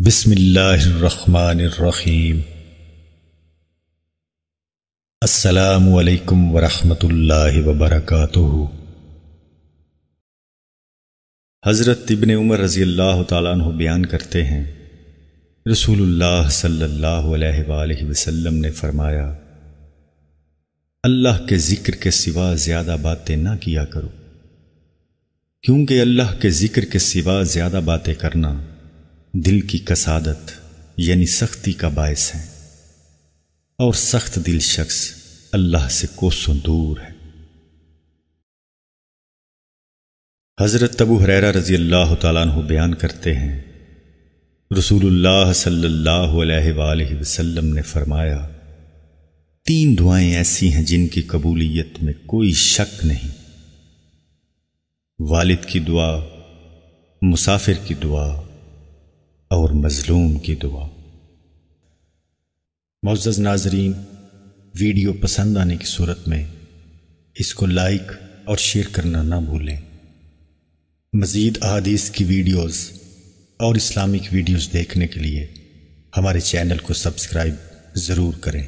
بسم اللہ الرحمن الرحیم۔ السلام علیکم ورحمۃ اللہ وبرکاتہ۔ حضرت ابن عمر رضی اللہ تعالیٰ عنہ بیان کرتے ہیں، رسول اللہ صلی اللہ علیہ وآلہ وسلم نے فرمایا، اللہ کے ذکر کے سوا زیادہ باتیں نہ کیا کرو، کیونکہ اللہ کے ذکر کے سوا زیادہ باتیں کرنا دل کی کسادت یعنی سختی کا باعث ہے، اور سخت دل شخص اللہ سے کوسوں دور ہے۔ حضرت ابو ہریرہ رضی اللہ تعالیٰ عنہ بیان کرتے ہیں، رسول اللہ صلی اللہ علیہ وآلہ وسلم نے فرمایا، 3 دعائیں ایسی ہیں جن کی قبولیت میں کوئی شک نہیں، والد کی دعا، مسافر کی دعا اور مظلوم کی دعا۔ معزز ناظرین، ویڈیو پسند آنے کی صورت میں اس کو لائک اور شیئر کرنا نہ بھولیں۔ مزید احادیث کی ویڈیوز اور اسلامک ویڈیوز دیکھنے کے لیے ہمارے چینل کو سبسکرائب ضرور کریں۔